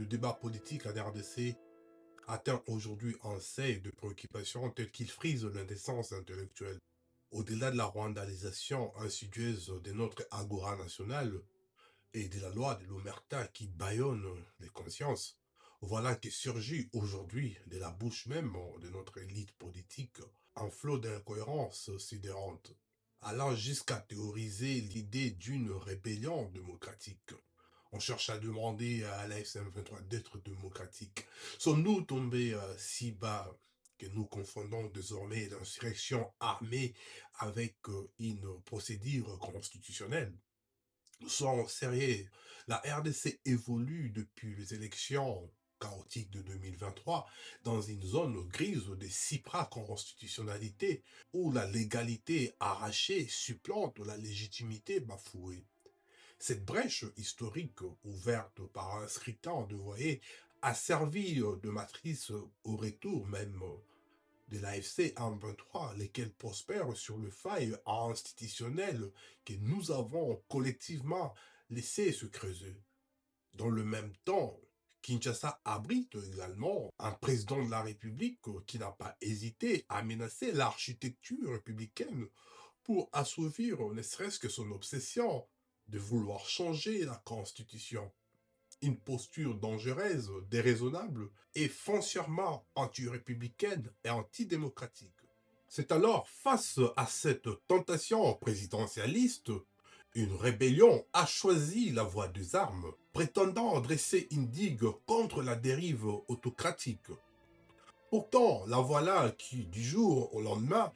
débat politique en RDC atteint aujourd'hui un seuil de préoccupation tel qu'il frise l'indécence intellectuelle. Au-delà de la rwandalisation insidieuse de notre agora nationale et de la loi de l'omerta qui bâillonne les consciences, voilà que surgit aujourd'hui de la bouche même de notre élite politique un flot d'incohérences sidérantes, allant jusqu'à théoriser l'idée d'une rébellion démocratique. On cherche à demander à la SM23 d'être démocratique. Sommes-nous tombés si bas que nous confondons désormais l'insurrection armée avec une procédure constitutionnelle? Soyons sérieux, la RDC évolue depuis les élections chaotiques de 2023 dans une zone grise de supraconstitutionnalité où la légalité arrachée supplante la légitimité bafouée. Cette brèche historique ouverte par un scrutin de voyer a servi de matrice au retour même de l'AFC M23, lesquels prospèrent sur le faille institutionnel que nous avons collectivement laissé se creuser. Dans le même temps, Kinshasa abrite également un président de la République qui n'a pas hésité à menacer l'architecture républicaine pour assouvir ne serait-ce que son obsession de vouloir changer la Constitution. Une posture dangereuse, déraisonnable et foncièrement anti-républicaine et antidémocratique. C'est alors face à cette tentation présidentialiste, une rébellion a choisi la voie des armes, prétendant dresser une digue contre la dérive autocratique. Pourtant, la voilà qui, du jour au lendemain,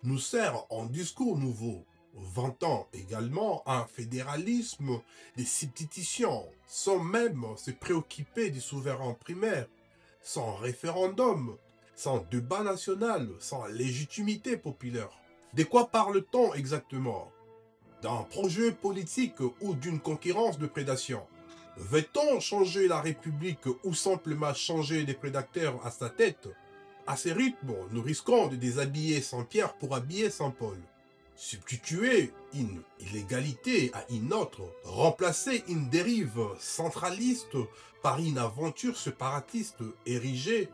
nous sert en discours nouveau, vantant également un fédéralisme des substitutions, sans même se préoccuper du souverain primaire, sans référendum, sans débat national, sans légitimité populaire. De quoi parle-t-on exactement? D'un projet politique ou d'une concurrence de prédation? Veut-on changer la République ou simplement changer des prédateurs à sa tête? À ces rythmes, nous risquons de déshabiller Saint-Pierre pour habiller Saint-Paul. Substituer une illégalité à une autre, remplacer une dérive centraliste par une aventure séparatiste érigée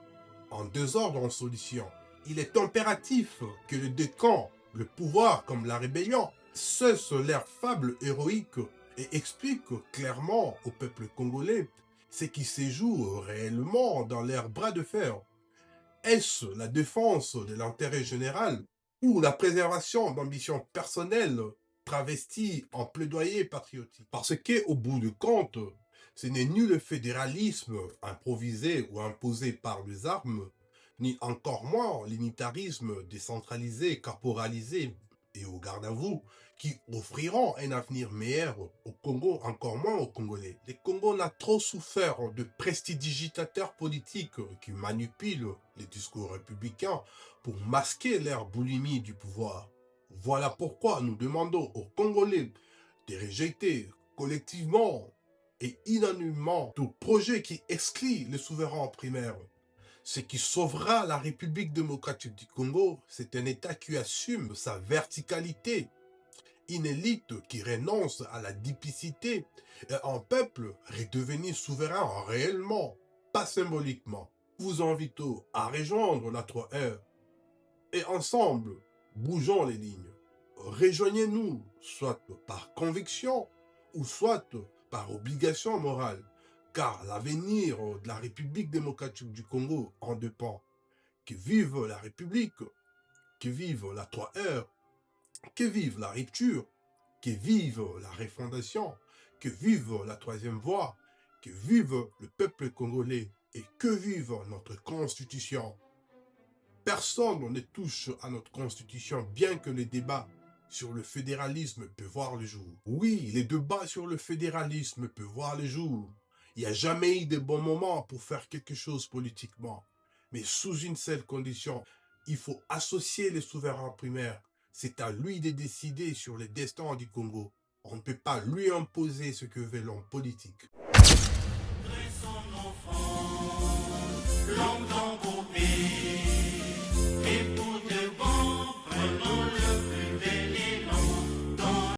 en désordre en solution. Il est impératif que les deux camps, le pouvoir comme la rébellion, cessent leur fable héroïque et expliquent clairement au peuple congolais ce qui se joue réellement dans leur bras de fer. Est-ce la défense de l'intérêt général ou la préservation d'ambitions personnelles travesties en plaidoyer patriotique? Parce qu'au bout du compte, ce n'est ni le fédéralisme improvisé ou imposé par les armes, ni encore moins l'unitarisme décentralisé, corporalisé et au garde à vous qui offriront un avenir meilleur au Congo, encore moins aux Congolais. Le Congo n'a trop souffert de prestidigitateurs politiques qui manipulent les discours républicains pour masquer leur boulimie du pouvoir. Voilà pourquoi nous demandons aux Congolais de rejeter collectivement et unanimement tout projet qui exclut les souverains primaires. Ce qui sauvera la République démocratique du Congo, c'est un État qui assume sa verticalité, une élite qui renonce à la duplicité et un peuple redevenu souverain réellement, pas symboliquement. Vous invitons à rejoindre la 3R et ensemble, bougeons les lignes. Rejoignez-nous, soit par conviction ou soit par obligation morale, car l'avenir de la République démocratique du Congo en dépend. Que vive la République, que vive la 3R, que vive la rupture, que vive la refondation, que vive la troisième voie, que vive le peuple congolais et que vive notre constitution. Personne ne touche à notre constitution, bien que les débats sur le fédéralisme peuvent voir le jour. Oui, les débats sur le fédéralisme peuvent voir le jour. Il n'y a jamais eu de bons moments pour faire quelque chose politiquement. Mais sous une seule condition, il faut associer les souverains primaires. C'est à lui de décider sur le destin du Congo. On ne peut pas lui imposer ce que veut l'homme politique. Dressons nos fronts, longtemps